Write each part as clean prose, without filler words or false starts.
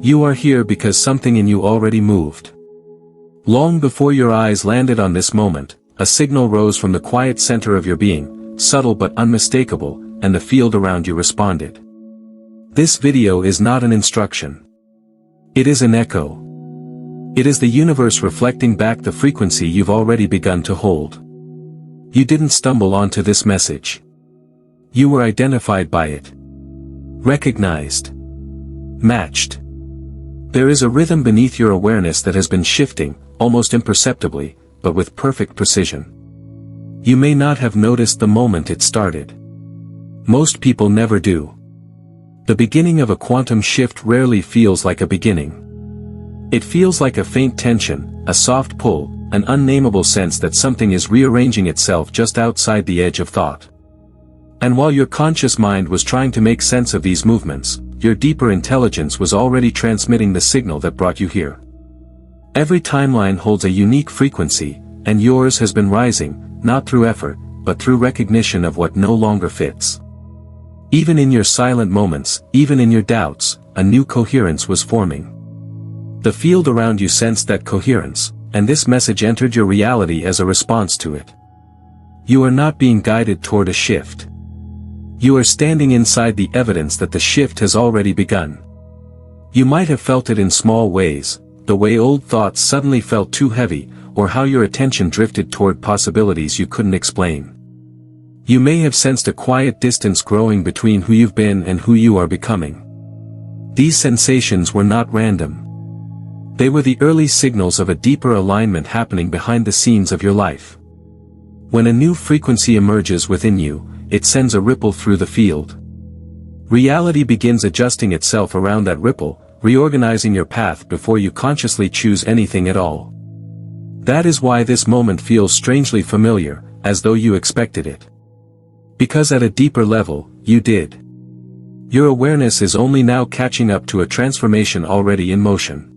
You are here because something in you already moved. Long before your eyes landed on this moment, a signal rose from the quiet center of your being, subtle but unmistakable, and the field around you responded. This video is not an instruction. It is an echo. It is the universe reflecting back the frequency you've already begun to hold. You didn't stumble onto this message. You were identified by it. Recognized. Matched. There is a rhythm beneath your awareness that has been shifting, almost imperceptibly, but with perfect precision. You may not have noticed the moment it started. Most people never do. The beginning of a quantum shift rarely feels like a beginning. It feels like a faint tension, a soft pull, an unnameable sense that something is rearranging itself just outside the edge of thought. And while your conscious mind was trying to make sense of these movements, your deeper intelligence was already transmitting the signal that brought you here. Every timeline holds a unique frequency, and yours has been rising, not through effort, but through recognition of what no longer fits. Even in your silent moments, even in your doubts, a new coherence was forming. The field around you sensed that coherence, and this message entered your reality as a response to it. You are not being guided toward a shift. You are standing inside the evidence that the shift has already begun. You might have felt it in small ways, the way old thoughts suddenly felt too heavy, or how your attention drifted toward possibilities you couldn't explain. You may have sensed a quiet distance growing between who you've been and who you are becoming. These sensations were not random. They were the early signals of a deeper alignment happening behind the scenes of your life. When a new frequency emerges within you, it sends a ripple through the field. Reality begins adjusting itself around that ripple, reorganizing your path before you consciously choose anything at all. That is why this moment feels strangely familiar, as though you expected it. Because at a deeper level, you did. Your awareness is only now catching up to a transformation already in motion.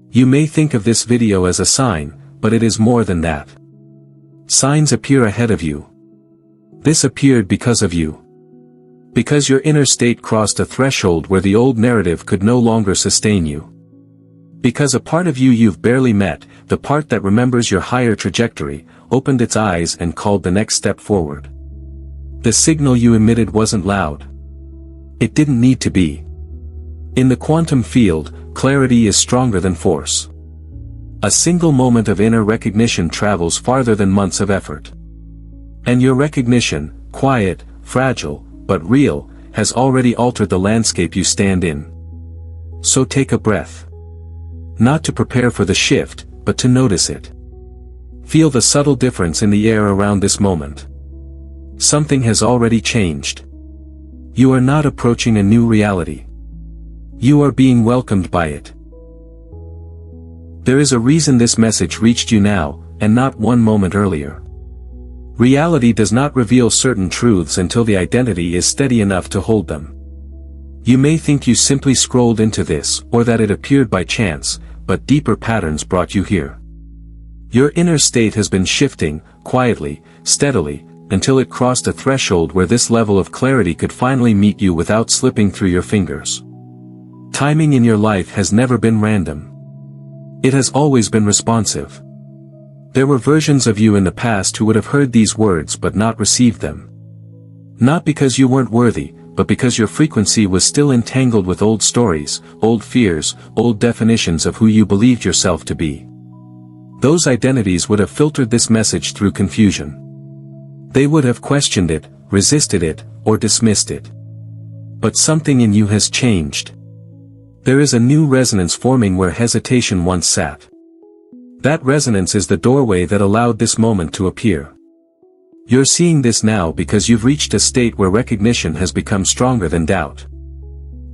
You may think of this video as a sign, but it is more than that. Signs appear ahead of you. This appeared because of you. Because your inner state crossed a threshold where the old narrative could no longer sustain you. Because a part of you you've barely met, the part that remembers your higher trajectory, opened its eyes and called the next step forward. The signal you emitted wasn't loud. It didn't need to be. In the quantum field, clarity is stronger than force. A single moment of inner recognition travels farther than months of effort. And your recognition, quiet, fragile, but real, has already altered the landscape you stand in. So take a breath. Not to prepare for the shift, but to notice it. Feel the subtle difference in the air around this moment. Something has already changed. You are not approaching a new reality. You are being welcomed by it. There is a reason this message reached you now, and not one moment earlier. Reality does not reveal certain truths until the identity is steady enough to hold them. You may think you simply scrolled into this, or that it appeared by chance, but deeper patterns brought you here. Your inner state has been shifting, quietly, steadily, until it crossed a threshold where this level of clarity could finally meet you without slipping through your fingers. Timing in your life has never been random. It has always been responsive. There were versions of you in the past who would have heard these words but not received them. Not because you weren't worthy, but because your frequency was still entangled with old stories, old fears, old definitions of who you believed yourself to be. Those identities would have filtered this message through confusion. They would have questioned it, resisted it, or dismissed it. But something in you has changed. There is a new resonance forming where hesitation once sat. That resonance is the doorway that allowed this moment to appear. You're seeing this now because you've reached a state where recognition has become stronger than doubt.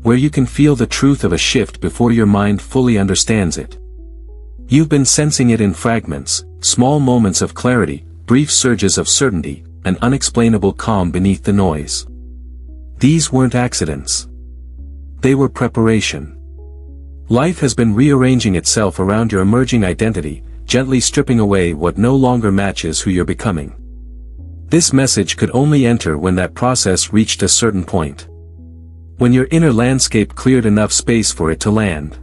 Where you can feel the truth of a shift before your mind fully understands it. You've been sensing it in fragments, small moments of clarity, brief surges of certainty, an unexplainable calm beneath the noise. These weren't accidents. They were preparation. Life has been rearranging itself around your emerging identity, gently stripping away what no longer matches who you're becoming. This message could only enter when that process reached a certain point. When your inner landscape cleared enough space for it to land.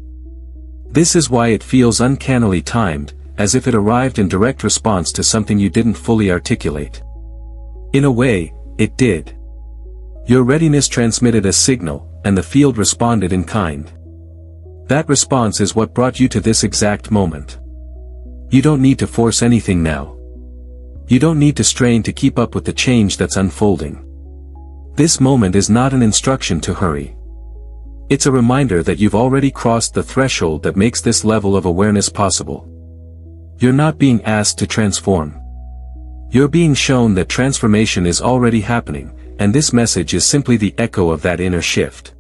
This is why it feels uncannily timed, as if it arrived in direct response to something you didn't fully articulate. In a way, it did. Your readiness transmitted a signal, and the field responded in kind. That response is what brought you to this exact moment. You don't need to force anything now. You don't need to strain to keep up with the change that's unfolding. This moment is not an instruction to hurry. It's a reminder that you've already crossed the threshold that makes this level of awareness possible. You're not being asked to transform. You're being shown that transformation is already happening, and this message is simply the echo of that inner shift.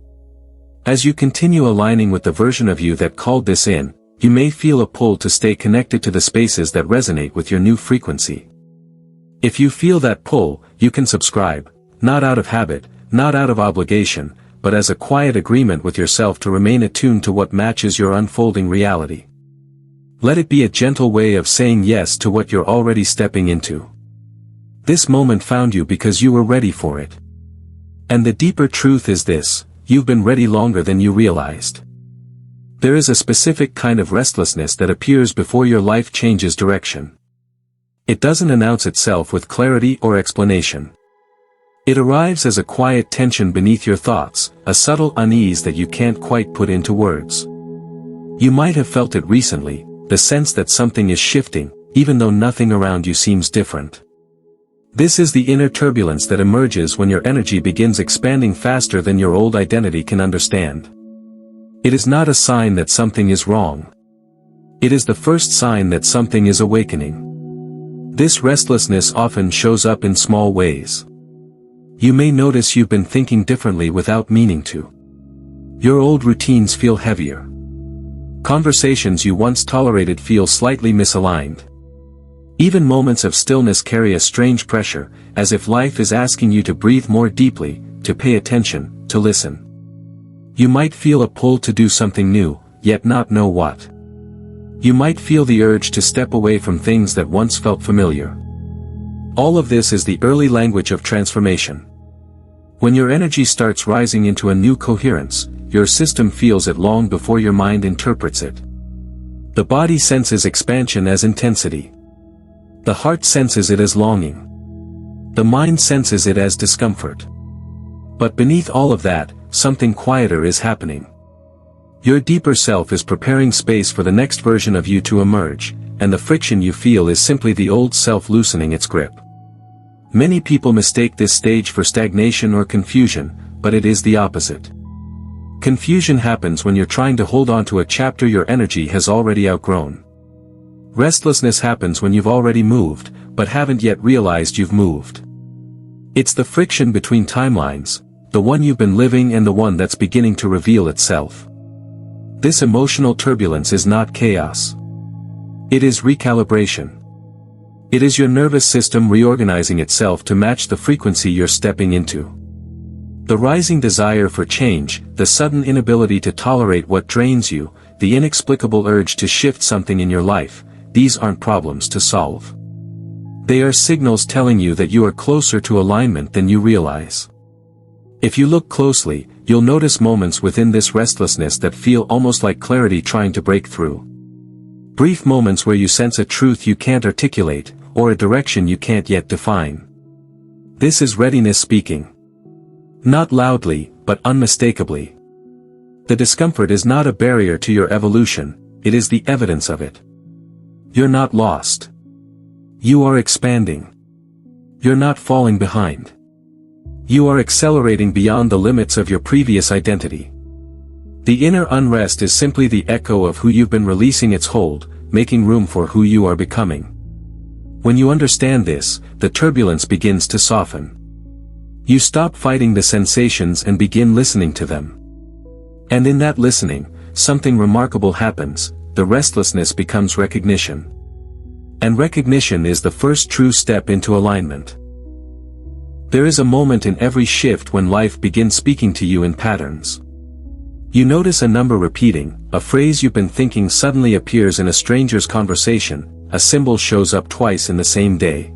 As you continue aligning with the version of you that called this in, you may feel a pull to stay connected to the spaces that resonate with your new frequency. If you feel that pull, you can subscribe, not out of habit, not out of obligation, but as a quiet agreement with yourself to remain attuned to what matches your unfolding reality. Let it be a gentle way of saying yes to what you're already stepping into. This moment found you because you were ready for it. And the deeper truth is this: you've been ready longer than you realized. There is a specific kind of restlessness that appears before your life changes direction. It doesn't announce itself with clarity or explanation. It arrives as a quiet tension beneath your thoughts, a subtle unease that you can't quite put into words. You might have felt it recently, the sense that something is shifting, even though nothing around you seems different. This is the inner turbulence that emerges when your energy begins expanding faster than your old identity can understand. It is not a sign that something is wrong. It is the first sign that something is awakening. This restlessness often shows up in small ways. You may notice you've been thinking differently without meaning to. Your old routines feel heavier. Conversations you once tolerated feel slightly misaligned. Even moments of stillness carry a strange pressure, as if life is asking you to breathe more deeply, to pay attention, to listen. You might feel a pull to do something new, yet not know what. You might feel the urge to step away from things that once felt familiar. All of this is the early language of transformation. When your energy starts rising into a new coherence, your system feels it long before your mind interprets it. The body senses expansion as intensity. The heart senses it as longing. The mind senses it as discomfort. But beneath all of that, something quieter is happening. Your deeper self is preparing space for the next version of you to emerge, and the friction you feel is simply the old self loosening its grip. Many people mistake this stage for stagnation or confusion, but it is the opposite. Confusion happens when you're trying to hold on to a chapter your energy has already outgrown. Restlessness happens when you've already moved, but haven't yet realized you've moved. It's the friction between timelines, the one you've been living and the one that's beginning to reveal itself. This emotional turbulence is not chaos. It is recalibration. It is your nervous system reorganizing itself to match the frequency you're stepping into. The rising desire for change, the sudden inability to tolerate what drains you, the inexplicable urge to shift something in your life, these aren't problems to solve. They are signals telling you that you are closer to alignment than you realize. If you look closely, you'll notice moments within this restlessness that feel almost like clarity trying to break through. Brief moments where you sense a truth you can't articulate, or a direction you can't yet define. This is readiness speaking. Not loudly, but unmistakably. The discomfort is not a barrier to your evolution, it is the evidence of it. You're not lost. You are expanding. You're not falling behind. You are accelerating beyond the limits of your previous identity. The inner unrest is simply the echo of who you've been releasing its hold, making room for who you are becoming. When you understand this, the turbulence begins to soften. You stop fighting the sensations and begin listening to them. And in that listening, something remarkable happens, the restlessness becomes recognition. And recognition is the first true step into alignment. There is a moment in every shift when life begins speaking to you in patterns. You notice a number repeating, a phrase you've been thinking suddenly appears in a stranger's conversation, a symbol shows up twice in the same day.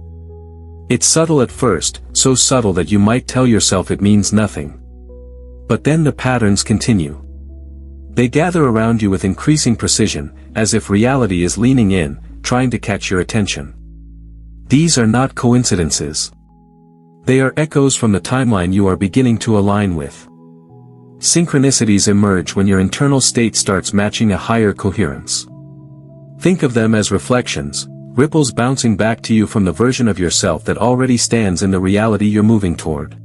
It's subtle at first, so subtle that you might tell yourself it means nothing. But then the patterns continue. They gather around you with increasing precision, as if reality is leaning in, trying to catch your attention. These are not coincidences. They are echoes from the timeline you are beginning to align with. Synchronicities emerge when your internal state starts matching a higher coherence. Think of them as reflections, ripples bouncing back to you from the version of yourself that already stands in the reality you're moving toward.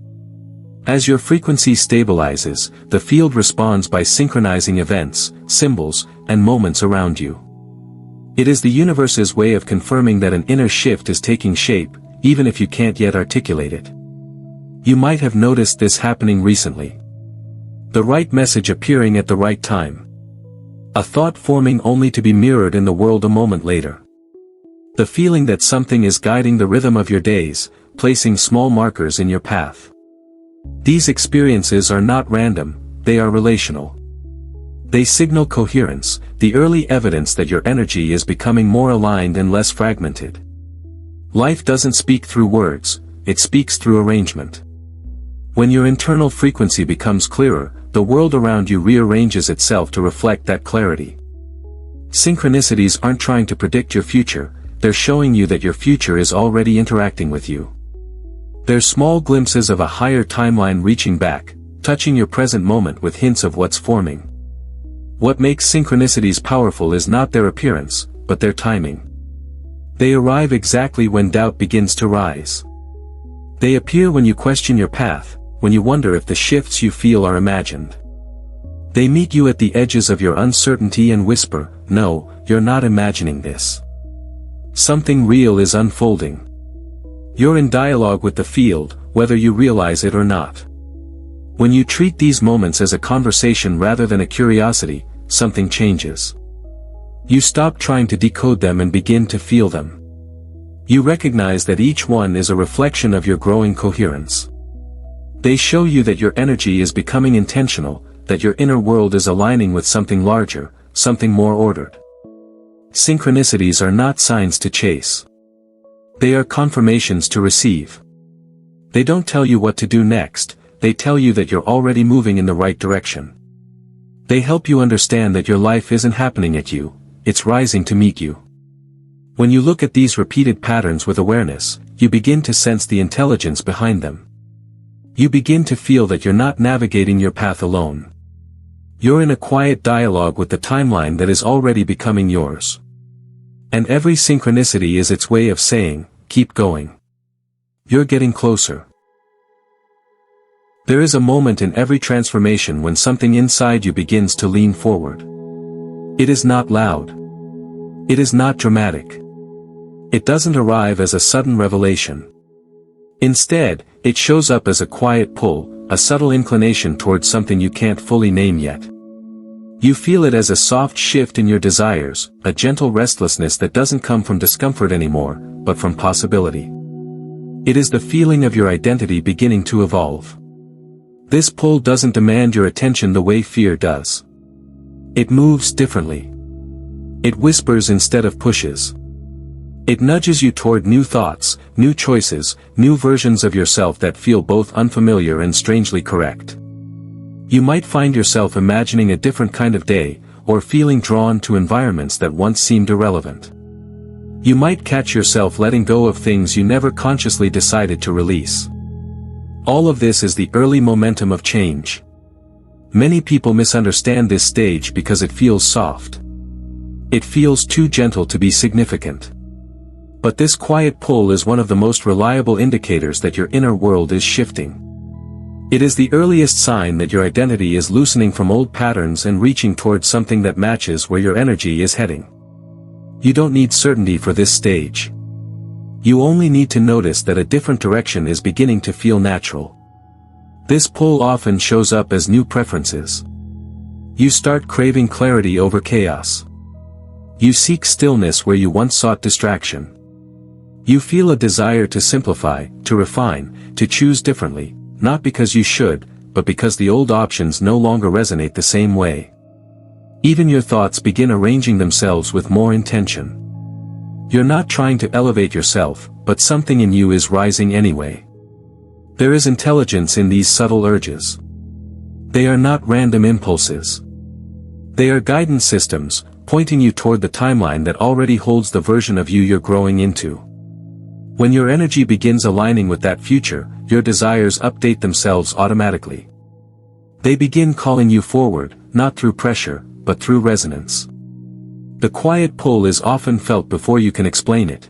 As your frequency stabilizes, the field responds by synchronizing events, symbols, and moments around you. It is the universe's way of confirming that an inner shift is taking shape, even if you can't yet articulate it. You might have noticed this happening recently. The right message appearing at the right time. A thought forming only to be mirrored in the world a moment later. The feeling that something is guiding the rhythm of your days, placing small markers in your path. These experiences are not random, they are relational. They signal coherence, the early evidence that your energy is becoming more aligned and less fragmented. Life doesn't speak through words, it speaks through arrangement. When your internal frequency becomes clearer, the world around you rearranges itself to reflect that clarity. Synchronicities aren't trying to predict your future, they're showing you that your future is already interacting with you. They're small glimpses of a higher timeline reaching back, touching your present moment with hints of what's forming. What makes synchronicities powerful is not their appearance, but their timing. They arrive exactly when doubt begins to rise. They appear when you question your path, when you wonder if the shifts you feel are imagined. They meet you at the edges of your uncertainty and whisper, "No, you're not imagining this. Something real is unfolding." You're in dialogue with the field, whether you realize it or not. When you treat these moments as a conversation rather than a curiosity, something changes. You stop trying to decode them and begin to feel them. You recognize that each one is a reflection of your growing coherence. They show you that your energy is becoming intentional, that your inner world is aligning with something larger, something more ordered. Synchronicities are not signs to chase. They are confirmations to receive. They don't tell you what to do next, they tell you that you're already moving in the right direction. They help you understand that your life isn't happening at you, it's rising to meet you. When you look at these repeated patterns with awareness, you begin to sense the intelligence behind them. You begin to feel that you're not navigating your path alone. You're in a quiet dialogue with the timeline that is already becoming yours. And every synchronicity is its way of saying, keep going. You're getting closer. There is a moment in every transformation when something inside you begins to lean forward. It is not loud. It is not dramatic. It doesn't arrive as a sudden revelation. Instead, it shows up as a quiet pull, a subtle inclination towards something you can't fully name yet. You feel it as a soft shift in your desires, a gentle restlessness that doesn't come from discomfort anymore, but from possibility. It is the feeling of your identity beginning to evolve. This pull doesn't demand your attention the way fear does. It moves differently. It whispers instead of pushes. It nudges you toward new thoughts, new choices, new versions of yourself that feel both unfamiliar and strangely correct. You might find yourself imagining a different kind of day, or feeling drawn to environments that once seemed irrelevant. You might catch yourself letting go of things you never consciously decided to release. All of this is the early momentum of change. Many people misunderstand this stage because it feels soft. It feels too gentle to be significant. But this quiet pull is one of the most reliable indicators that your inner world is shifting. It is the earliest sign that your identity is loosening from old patterns and reaching towards something that matches where your energy is heading. You don't need certainty for this stage. You only need to notice that a different direction is beginning to feel natural. This pull often shows up as new preferences. You start craving clarity over chaos. You seek stillness where you once sought distraction. You feel a desire to simplify, to refine, to choose differently, not because you should, but because the old options no longer resonate the same way. Even your thoughts begin arranging themselves with more intention. You're not trying to elevate yourself, but something in you is rising anyway. There is intelligence in these subtle urges. They are not random impulses. They are guidance systems, pointing you toward the timeline that already holds the version of you you're growing into. When your energy begins aligning with that future, your desires update themselves automatically. They begin calling you forward, not through pressure, but through resonance. The quiet pull is often felt before you can explain it.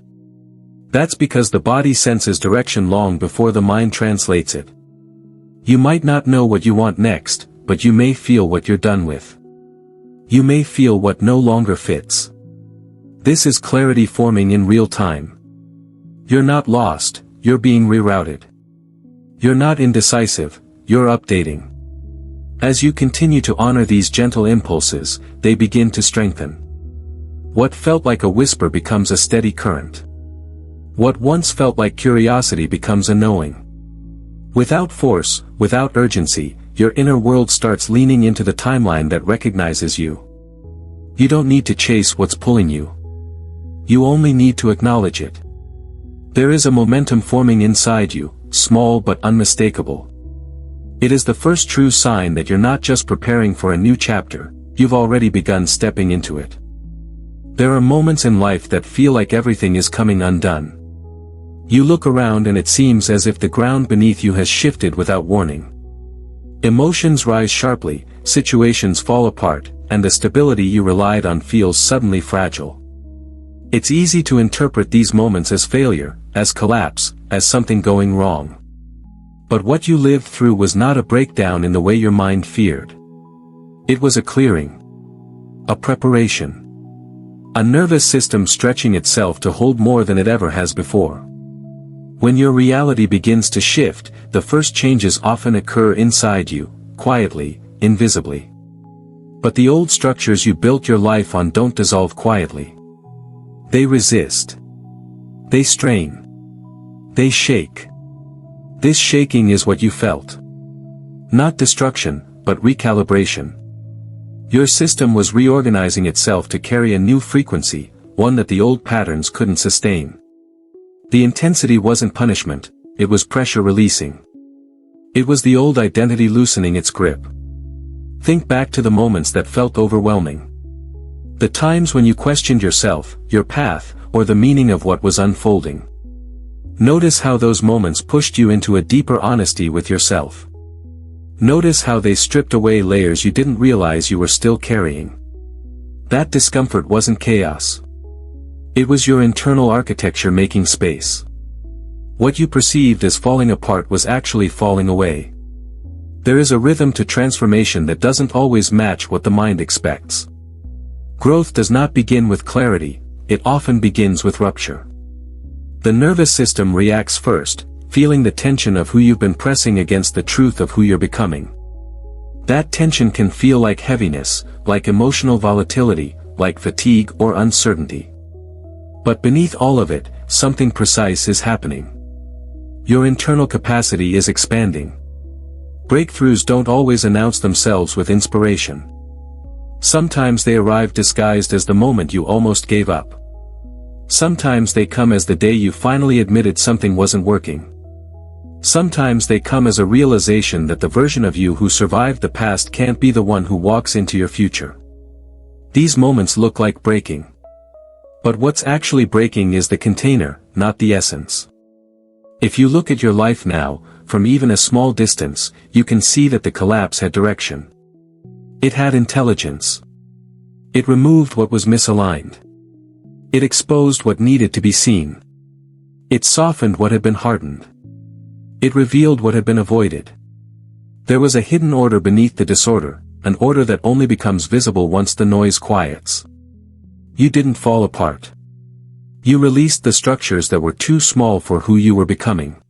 That's because the body senses direction long before the mind translates it. You might not know what you want next, but you may feel what you're done with. You may feel what no longer fits. This is clarity forming in real time. You're not lost, you're being rerouted. You're not indecisive, you're updating. As you continue to honor these gentle impulses, they begin to strengthen. What felt like a whisper becomes a steady current. What once felt like curiosity becomes a knowing. Without force, without urgency, your inner world starts leaning into the timeline that recognizes you. You don't need to chase what's pulling you. You only need to acknowledge it. There is a momentum forming inside you, small but unmistakable. It is the first true sign that you're not just preparing for a new chapter, you've already begun stepping into it. There are moments in life that feel like everything is coming undone. You look around and it seems as if the ground beneath you has shifted without warning. Emotions rise sharply, situations fall apart, and the stability you relied on feels suddenly fragile. It's easy to interpret these moments as failure, as collapse, as something going wrong. But what you lived through was not a breakdown in the way your mind feared. It was a clearing. A preparation. A nervous system stretching itself to hold more than it ever has before. When your reality begins to shift, the first changes often occur inside you, quietly, invisibly. But the old structures you built your life on don't dissolve quietly. They resist. They strain. They shake. This shaking is what you felt. Not destruction, but recalibration. Your system was reorganizing itself to carry a new frequency, one that the old patterns couldn't sustain. The intensity wasn't punishment, it was pressure releasing. It was the old identity loosening its grip. Think back to the moments that felt overwhelming. The times when you questioned yourself, your path, or the meaning of what was unfolding. Notice how those moments pushed you into a deeper honesty with yourself. Notice how they stripped away layers you didn't realize you were still carrying. That discomfort wasn't chaos. It was your internal architecture making space. What you perceived as falling apart was actually falling away. There is a rhythm to transformation that doesn't always match what the mind expects. Growth does not begin with clarity, it often begins with rupture. The nervous system reacts first, feeling the tension of who you've been pressing against the truth of who you're becoming. That tension can feel like heaviness, like emotional volatility, like fatigue or uncertainty. But beneath all of it, something precise is happening. Your internal capacity is expanding. Breakthroughs don't always announce themselves with inspiration. Sometimes they arrive disguised as the moment you almost gave up. Sometimes they come as the day you finally admitted something wasn't working. Sometimes they come as a realization that the version of you who survived the past can't be the one who walks into your future. These moments look like breaking. But what's actually breaking is the container, not the essence. If you look at your life now, from even a small distance, you can see that the collapse had direction. It had intelligence. It removed what was misaligned. It exposed what needed to be seen. It softened what had been hardened. It revealed what had been avoided. There was a hidden order beneath the disorder, an order that only becomes visible once the noise quiets. You didn't fall apart. You released the structures that were too small for who you were becoming.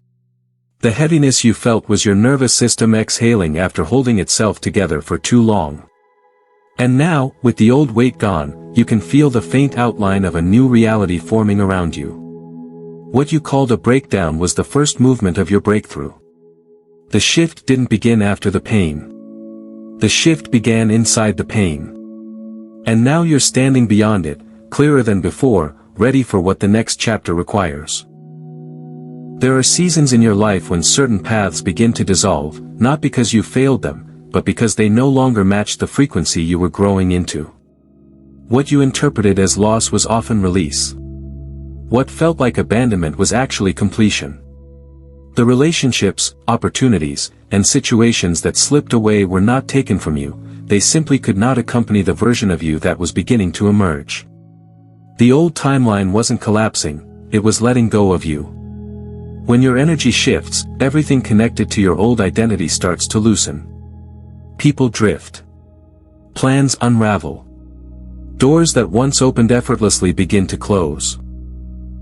The heaviness you felt was your nervous system exhaling after holding itself together for too long. And now, with the old weight gone, you can feel the faint outline of a new reality forming around you. What you called a breakdown was the first movement of your breakthrough. The shift didn't begin after the pain. The shift began inside the pain. And now you're standing beyond it, clearer than before, ready for what the next chapter requires. There are seasons in your life when certain paths begin to dissolve, not because you failed them, but because they no longer matched the frequency you were growing into. What you interpreted as loss was often release. What felt like abandonment was actually completion. The relationships, opportunities, and situations that slipped away were not taken from you, they simply could not accompany the version of you that was beginning to emerge. The old timeline wasn't collapsing, it was letting go of you. When your energy shifts, everything connected to your old identity starts to loosen. People drift. Plans unravel. Doors that once opened effortlessly begin to close.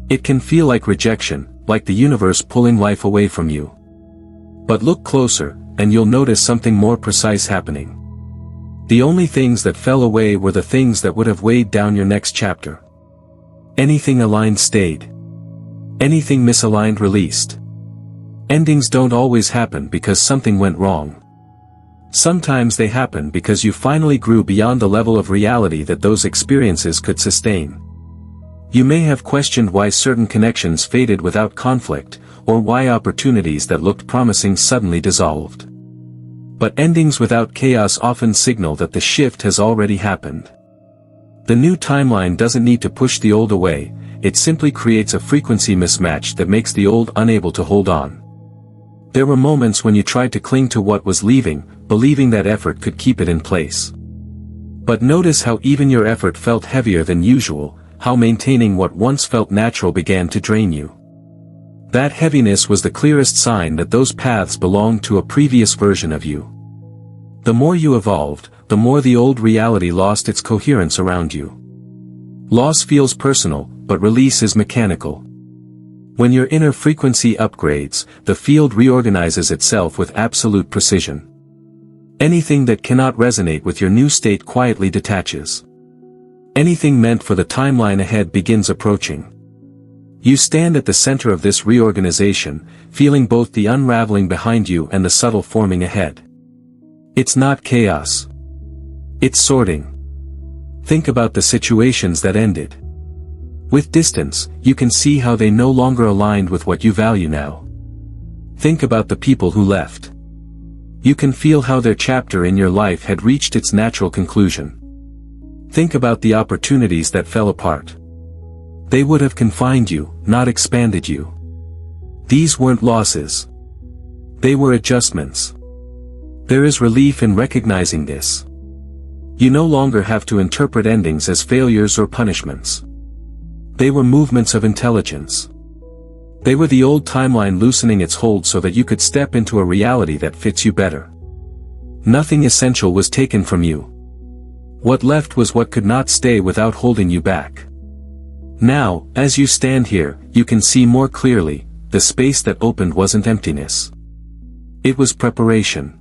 It can feel like rejection, like the universe pulling life away from you. But look closer, and you'll notice something more precise happening. The only things that fell away were the things that would have weighed down your next chapter. Anything aligned stayed. Anything misaligned released. Endings don't always happen because something went wrong. Sometimes they happen because you finally grew beyond the level of reality that those experiences could sustain. You may have questioned why certain connections faded without conflict, or why opportunities that looked promising suddenly dissolved. But endings without chaos often signal that the shift has already happened. The new timeline doesn't need to push the old away, it simply creates a frequency mismatch that makes the old unable to hold on. There were moments when you tried to cling to what was leaving, believing that effort could keep it in place. But notice how even your effort felt heavier than usual, how maintaining what once felt natural began to drain you. That heaviness was the clearest sign that those paths belonged to a previous version of you. The more you evolved, the more the old reality lost its coherence around you. Loss feels personal, but release is mechanical. When your inner frequency upgrades, the field reorganizes itself with absolute precision. Anything that cannot resonate with your new state quietly detaches. Anything meant for the timeline ahead begins approaching. You stand at the center of this reorganization, feeling both the unraveling behind you and the subtle forming ahead. It's not chaos. It's sorting. Think about the situations that ended. With distance, you can see how they no longer aligned with what you value now. Think about the people who left. You can feel how their chapter in your life had reached its natural conclusion. Think about the opportunities that fell apart. They would have confined you, not expanded you. These weren't losses. They were adjustments. There is relief in recognizing this. You no longer have to interpret endings as failures or punishments. They were movements of intelligence. They were the old timeline loosening its hold so that you could step into a reality that fits you better. Nothing essential was taken from you. What left was what could not stay without holding you back. Now, as you stand here, you can see more clearly, the space that opened wasn't emptiness. It was preparation.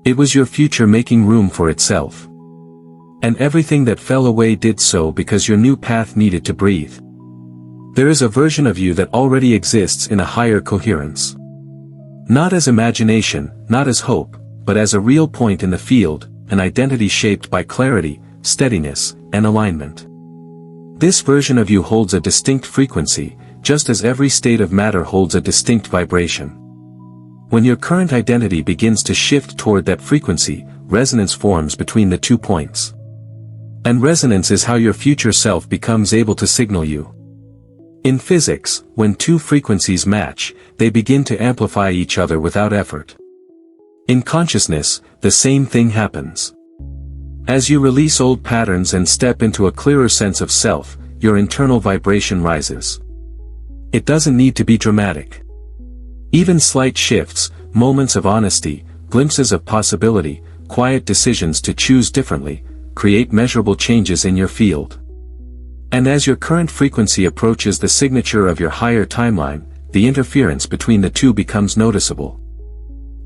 It was your future making room for itself. And everything that fell away did so because your new path needed to breathe. There is a version of you that already exists in a higher coherence. Not as imagination, not as hope, but as a real point in the field, an identity shaped by clarity, steadiness, and alignment. This version of you holds a distinct frequency, just as every state of matter holds a distinct vibration. When your current identity begins to shift toward that frequency, resonance forms between the 2 points. And resonance is how your future self becomes able to signal you. In physics, when 2 frequencies match, they begin to amplify each other without effort. In consciousness, the same thing happens. As you release old patterns and step into a clearer sense of self, your internal vibration rises. It doesn't need to be dramatic. Even slight shifts, moments of honesty, glimpses of possibility, quiet decisions to choose differently, create measurable changes in your field. And as your current frequency approaches the signature of your higher timeline, the interference between the 2 becomes noticeable.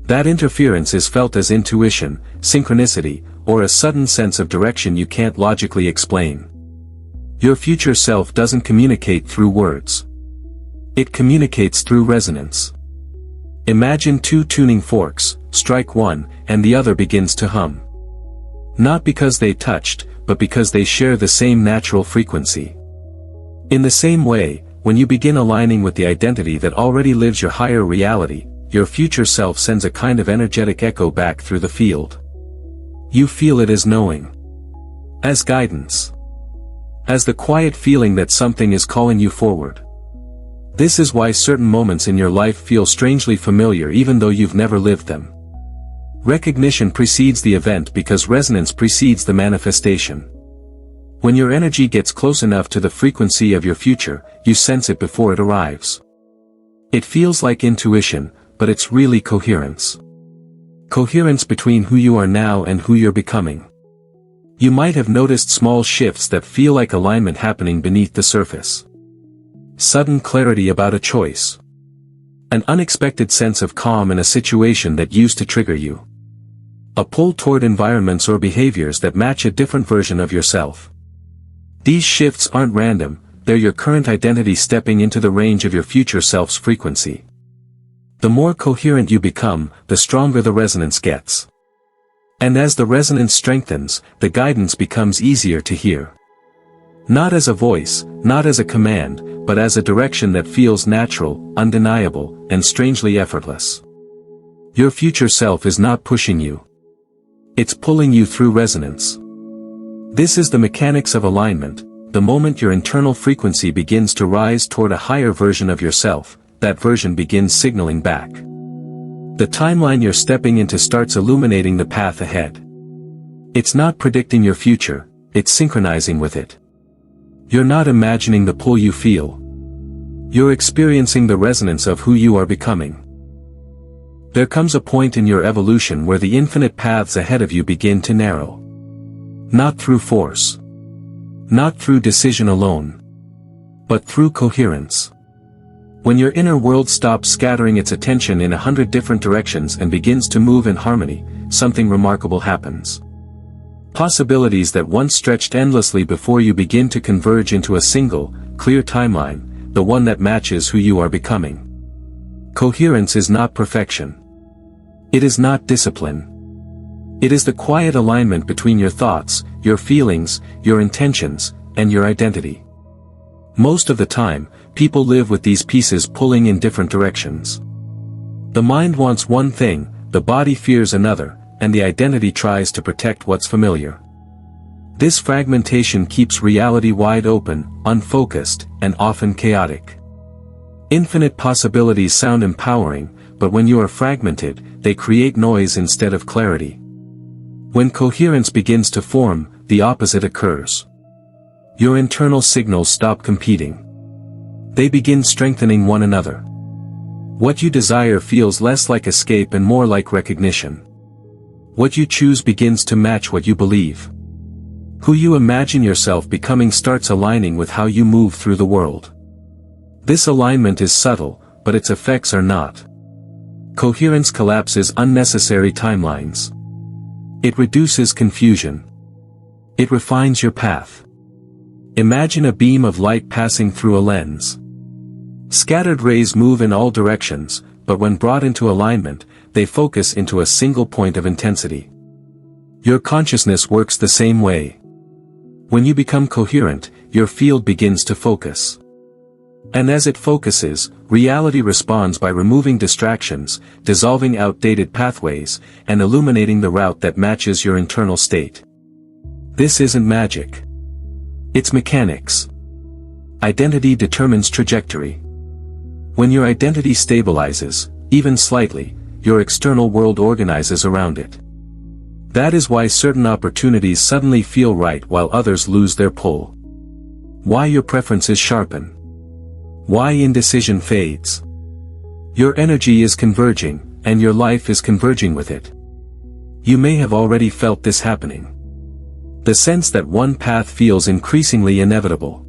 That interference is felt as intuition, synchronicity, or a sudden sense of direction you can't logically explain. Your future self doesn't communicate through words. It communicates through resonance. Imagine 2 tuning forks, strike one, and the other begins to hum. Not because they touched, but because they share the same natural frequency. In the same way, when you begin aligning with the identity that already lives your higher reality, your future self sends a kind of energetic echo back through the field. You feel it as knowing, as guidance, as the quiet feeling that something is calling you forward. This is why certain moments in your life feel strangely familiar even though you've never lived them. Recognition precedes the event because resonance precedes the manifestation. When your energy gets close enough to the frequency of your future, you sense it before it arrives. It feels like intuition, but it's really coherence. Coherence between who you are now and who you're becoming. You might have noticed small shifts that feel like alignment happening beneath the surface. Sudden clarity about a choice. An unexpected sense of calm in a situation that used to trigger you. A pull toward environments or behaviors that match a different version of yourself. These shifts aren't random, they're your current identity stepping into the range of your future self's frequency. The more coherent you become, the stronger the resonance gets. And as the resonance strengthens, the guidance becomes easier to hear. Not as a voice, not as a command, but as a direction that feels natural, undeniable, and strangely effortless. Your future self is not pushing you. It's pulling you through resonance. This is the mechanics of alignment. The moment your internal frequency begins to rise toward a higher version of yourself, that version begins signaling back. The timeline you're stepping into starts illuminating the path ahead. It's not predicting your future, it's synchronizing with it. You're not imagining the pull you feel. You're experiencing the resonance of who you are becoming. There comes a point in your evolution where the infinite paths ahead of you begin to narrow. Not through force. Not through decision alone. But through coherence. When your inner world stops scattering its attention in 100 different directions and begins to move in harmony, something remarkable happens. Possibilities that once stretched endlessly before you begin to converge into a single, clear timeline, the one that matches who you are becoming. Coherence is not perfection. It is not discipline. It is the quiet alignment between your thoughts, your feelings, your intentions, and your identity. Most of the time, people live with these pieces pulling in different directions. The mind wants one thing, the body fears another, and the identity tries to protect what's familiar. This fragmentation keeps reality wide open, unfocused, and often chaotic. Infinite possibilities sound empowering, but when you are fragmented, they create noise instead of clarity. When coherence begins to form, the opposite occurs. Your internal signals stop competing. They begin strengthening one another. What you desire feels less like escape and more like recognition. What you choose begins to match what you believe. Who you imagine yourself becoming starts aligning with how you move through the world. This alignment is subtle, but its effects are not. Coherence collapses unnecessary timelines. It reduces confusion. It refines your path. Imagine a beam of light passing through a lens. Scattered rays move in all directions, but when brought into alignment, they focus into a single point of intensity. Your consciousness works the same way. When you become coherent, your field begins to focus. And as it focuses, reality responds by removing distractions, dissolving outdated pathways, and illuminating the route that matches your internal state. This isn't magic. It's mechanics. Identity determines trajectory. When your identity stabilizes, even slightly, your external world organizes around it. That is why certain opportunities suddenly feel right while others lose their pull. Why your preferences sharpen. Why indecision fades. Your energy is converging, and your life is converging with it. You may have already felt this happening. The sense that one path feels increasingly inevitable.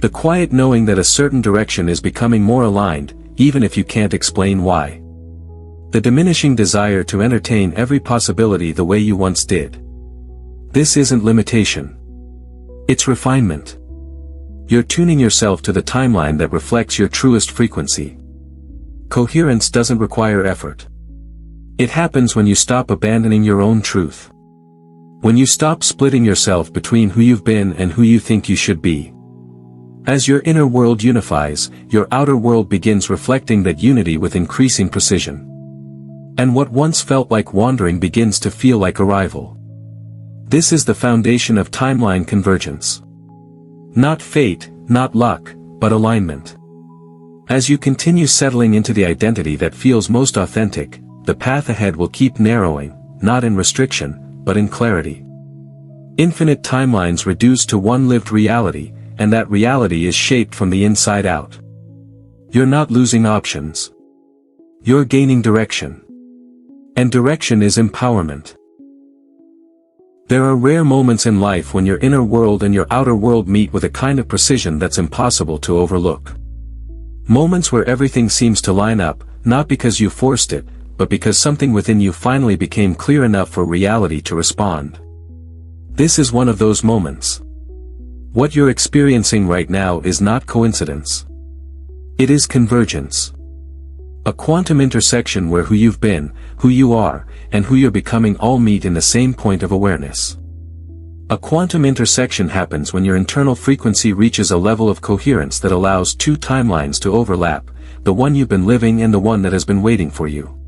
The quiet knowing that a certain direction is becoming more aligned, even if you can't explain why. The diminishing desire to entertain every possibility the way you once did. This isn't limitation. It's refinement. You're tuning yourself to the timeline that reflects your truest frequency. Coherence doesn't require effort. It happens when you stop abandoning your own truth. When you stop splitting yourself between who you've been and who you think you should be. As your inner world unifies, your outer world begins reflecting that unity with increasing precision. And what once felt like wandering begins to feel like arrival. This is the foundation of timeline convergence. Not fate, not luck, but alignment. As you continue settling into the identity that feels most authentic, the path ahead will keep narrowing, not in restriction, but in clarity. Infinite timelines reduce to one lived reality, and that reality is shaped from the inside out. You're not losing options. You're gaining direction. And direction is empowerment. There are rare moments in life when your inner world and your outer world meet with a kind of precision that's impossible to overlook. Moments where everything seems to line up, not because you forced it, but because something within you finally became clear enough for reality to respond. This is one of those moments. What you're experiencing right now is not coincidence. It is convergence. A quantum intersection where who you've been, who you are, and who you're becoming all meet in the same point of awareness. A quantum intersection happens when your internal frequency reaches a level of coherence that allows two timelines to overlap, the one you've been living and the one that has been waiting for you.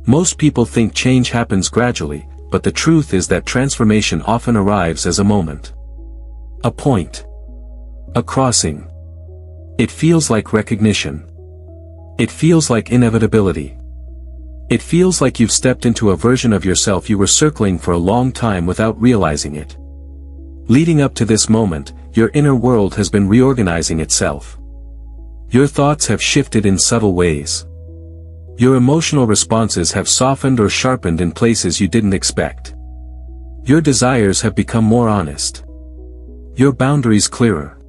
Most people think change happens gradually, but the truth is that transformation often arrives as a moment. A point. A crossing. It feels like recognition. It feels like inevitability. It feels like you've stepped into a version of yourself you were circling for a long time without realizing it. Leading up to this moment, your inner world has been reorganizing itself. Your thoughts have shifted in subtle ways. Your emotional responses have softened or sharpened in places you didn't expect. Your desires have become more honest. Your boundaries clearer.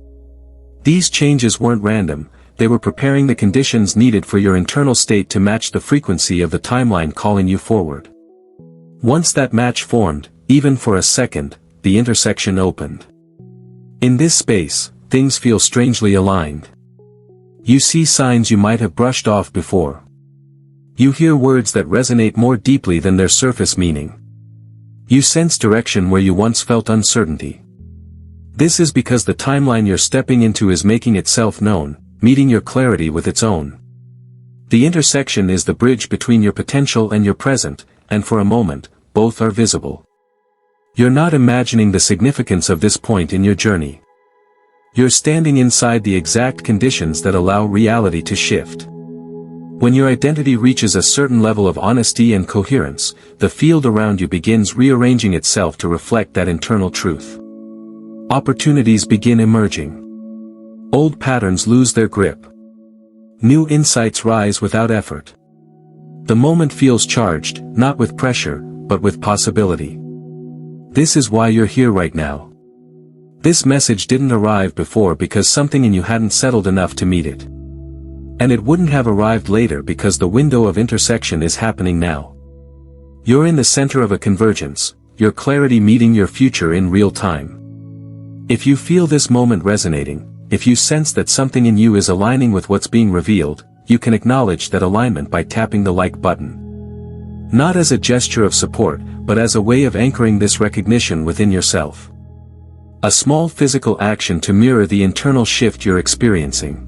These changes weren't random, they were preparing the conditions needed for your internal state to match the frequency of the timeline calling you forward. Once that match formed, even for a second, the intersection opened. In this space, things feel strangely aligned. You see signs you might have brushed off before. You hear words that resonate more deeply than their surface meaning. You sense direction where you once felt uncertainty. This is because the timeline you're stepping into is making itself known, meeting your clarity with its own. The intersection is the bridge between your potential and your present, and for a moment, both are visible. You're not imagining the significance of this point in your journey. You're standing inside the exact conditions that allow reality to shift. When your identity reaches a certain level of honesty and coherence, the field around you begins rearranging itself to reflect that internal truth. Opportunities begin emerging. Old patterns lose their grip. New insights rise without effort. The moment feels charged, not with pressure, but with possibility. This is why you're here right now. This message didn't arrive before because something in you hadn't settled enough to meet it. And it wouldn't have arrived later because the window of intersection is happening now. You're in the center of a convergence, your clarity meeting your future in real time. If you feel this moment resonating, if you sense that something in you is aligning with what's being revealed, you can acknowledge that alignment by tapping the like button. Not as a gesture of support, but as a way of anchoring this recognition within yourself. A small physical action to mirror the internal shift you're experiencing.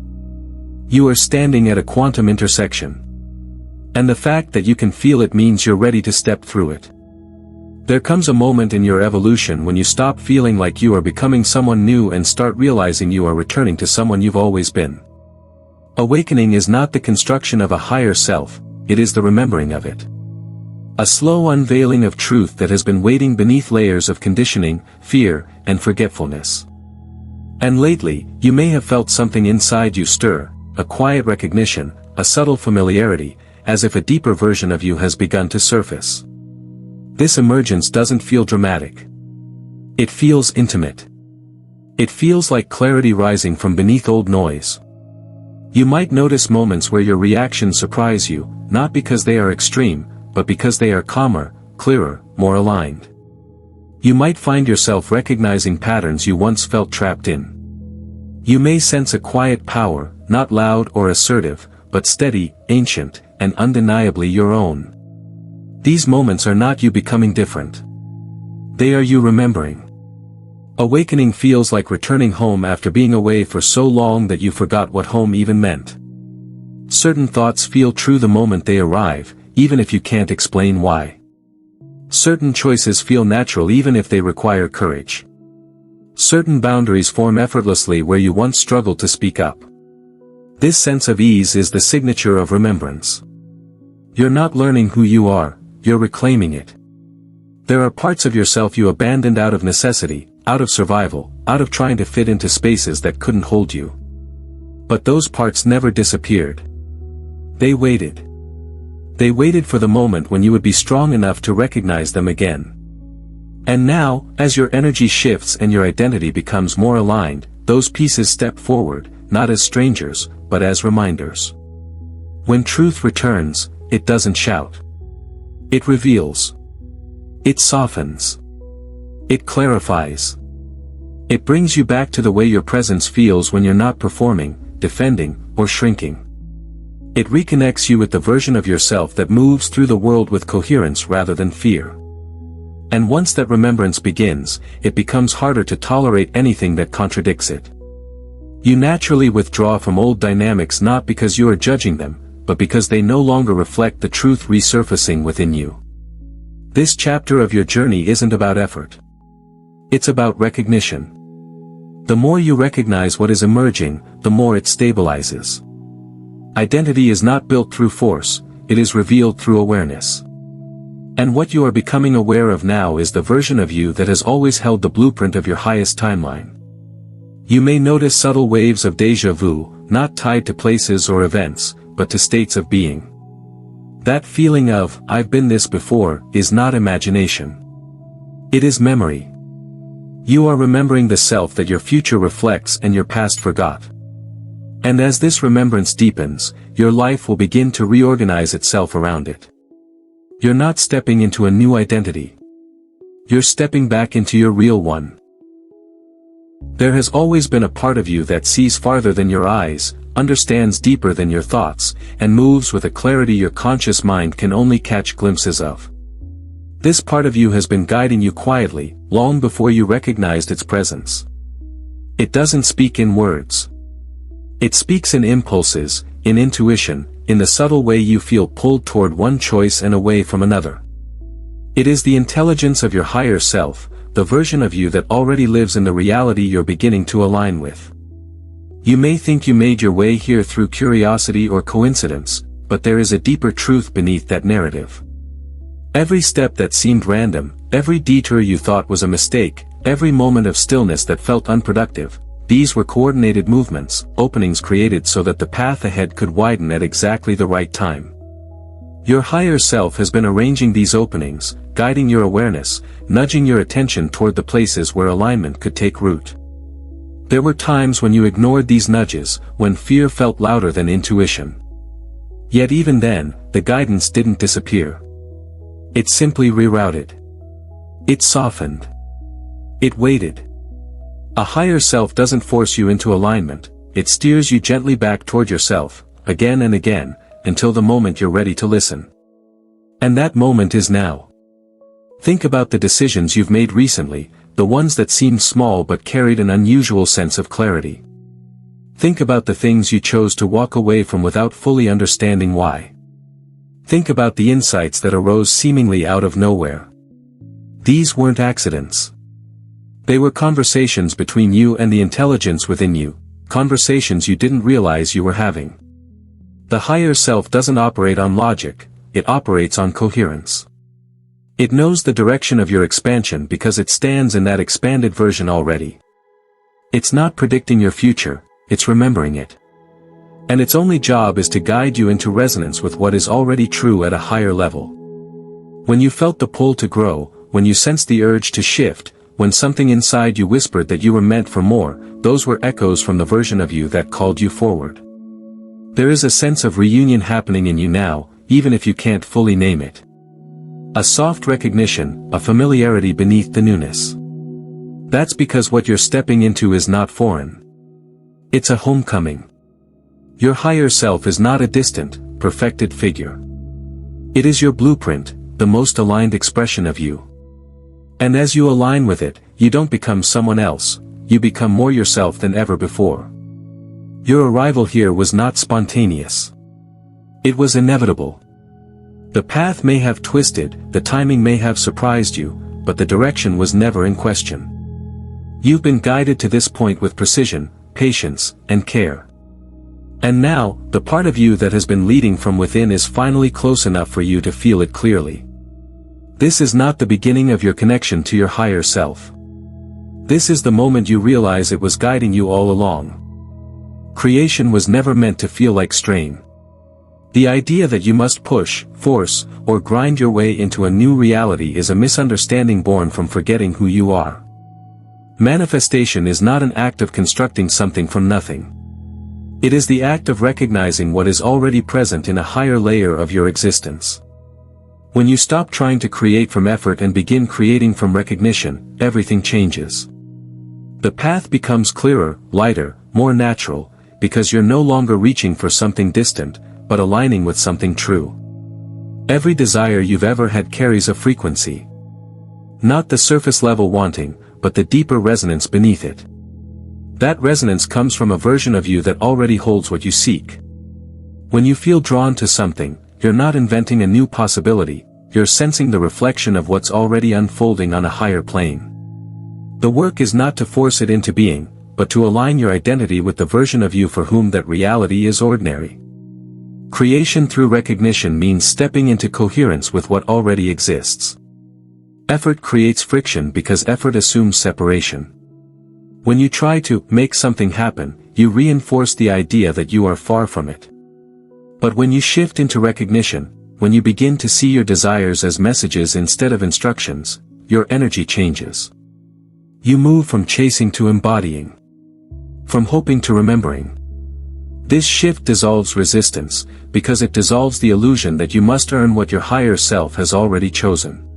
You are standing at a quantum intersection. And the fact that you can feel it means you're ready to step through it. There comes a moment in your evolution when you stop feeling like you are becoming someone new and start realizing you are returning to someone you've always been. Awakening is not the construction of a higher self, it is the remembering of it. A slow unveiling of truth that has been waiting beneath layers of conditioning, fear, and forgetfulness. And lately, you may have felt something inside you stir, a quiet recognition, a subtle familiarity, as if a deeper version of you has begun to surface. This emergence doesn't feel dramatic. It feels intimate. It feels like clarity rising from beneath old noise. You might notice moments where your reactions surprise you, not because they are extreme, but because they are calmer, clearer, more aligned. You might find yourself recognizing patterns you once felt trapped in. You may sense a quiet power, not loud or assertive, but steady, ancient, and undeniably your own. These moments are not you becoming different. They are you remembering. Awakening feels like returning home after being away for so long that you forgot what home even meant. Certain thoughts feel true the moment they arrive, even if you can't explain why. Certain choices feel natural even if they require courage. Certain boundaries form effortlessly where you once struggled to speak up. This sense of ease is the signature of remembrance. You're not learning who you are, you're reclaiming it. There are parts of yourself you abandoned out of necessity, out of survival, out of trying to fit into spaces that couldn't hold you. But those parts never disappeared. They waited. They waited for the moment when you would be strong enough to recognize them again. And now, as your energy shifts and your identity becomes more aligned, those pieces step forward, not as strangers, but as reminders. When truth returns, it doesn't shout. It reveals. It softens. It clarifies. It brings you back to the way your presence feels when you're not performing, defending, or shrinking. It reconnects you with the version of yourself that moves through the world with coherence rather than fear. And once that remembrance begins, it becomes harder to tolerate anything that contradicts it. You naturally withdraw from old dynamics not because you are judging them, but because they no longer reflect the truth resurfacing within you. This chapter of your journey isn't about effort. It's about recognition. The more you recognize what is emerging, the more it stabilizes. Identity is not built through force, it is revealed through awareness. And what you are becoming aware of now is the version of you that has always held the blueprint of your highest timeline. You may notice subtle waves of déjà vu, not tied to places or events, but to states of being. That feeling of, "I've been this before," is not imagination. It is memory. You are remembering the self that your future reflects and your past forgot. And as this remembrance deepens, your life will begin to reorganize itself around it. You're not stepping into a new identity. You're stepping back into your real one. There has always been a part of you that sees farther than your eyes, understands deeper than your thoughts, and moves with a clarity your conscious mind can only catch glimpses of. This part of you has been guiding you quietly, long before you recognized its presence. It doesn't speak in words. It speaks in impulses, in intuition, in the subtle way you feel pulled toward one choice and away from another. It is the intelligence of your higher self, the version of you that already lives in the reality you're beginning to align with. You may think you made your way here through curiosity or coincidence, but there is a deeper truth beneath that narrative. Every step that seemed random, every detour you thought was a mistake, every moment of stillness that felt unproductive, these were coordinated movements, openings created so that the path ahead could widen at exactly the right time. Your higher self has been arranging these openings, guiding your awareness, nudging your attention toward the places where alignment could take root. There were times when you ignored these nudges, when fear felt louder than intuition. Yet even then, the guidance didn't disappear. It simply rerouted. It softened. It waited. A higher self doesn't force you into alignment, it steers you gently back toward yourself, again and again, until the moment you're ready to listen. And that moment is now. Think about the decisions you've made recently, the ones that seemed small but carried an unusual sense of clarity. Think about the things you chose to walk away from without fully understanding why. Think about the insights that arose seemingly out of nowhere. These weren't accidents. They were conversations between you and the intelligence within you, conversations you didn't realize you were having. The higher self doesn't operate on logic, it operates on coherence. It knows the direction of your expansion because it stands in that expanded version already. It's not predicting your future, it's remembering it. And its only job is to guide you into resonance with what is already true at a higher level. When you felt the pull to grow, when you sensed the urge to shift, when something inside you whispered that you were meant for more, those were echoes from the version of you that called you forward. There is a sense of reunion happening in you now, even if you can't fully name it. A soft recognition, a familiarity beneath the newness. That's because what you're stepping into is not foreign. It's a homecoming. Your higher self is not a distant, perfected figure. It is your blueprint, the most aligned expression of you. And as you align with it, you don't become someone else, you become more yourself than ever before. Your arrival here was not spontaneous. It was inevitable. The path may have twisted, the timing may have surprised you, but the direction was never in question. You've been guided to this point with precision, patience, and care. And now, the part of you that has been leading from within is finally close enough for you to feel it clearly. This is not the beginning of your connection to your higher self. This is the moment you realize it was guiding you all along. Creation was never meant to feel like strain. The idea that you must push, force, or grind your way into a new reality is a misunderstanding born from forgetting who you are. Manifestation is not an act of constructing something from nothing. It is the act of recognizing what is already present in a higher layer of your existence. When you stop trying to create from effort and begin creating from recognition, everything changes. The path becomes clearer, lighter, more natural, because you're no longer reaching for something distant, but aligning with something true. Every desire you've ever had carries a frequency. Not the surface level wanting, but the deeper resonance beneath it. That resonance comes from a version of you that already holds what you seek. When you feel drawn to something, you're not inventing a new possibility, you're sensing the reflection of what's already unfolding on a higher plane. The work is not to force it into being, but to align your identity with the version of you for whom that reality is ordinary. Creation through recognition means stepping into coherence with what already exists. Effort creates friction because effort assumes separation. When you try to make something happen, you reinforce the idea that you are far from it. But when you shift into recognition, when you begin to see your desires as messages instead of instructions, your energy changes. You move from chasing to embodying. From hoping to remembering. This shift dissolves resistance, because it dissolves the illusion that you must earn what your higher self has already chosen.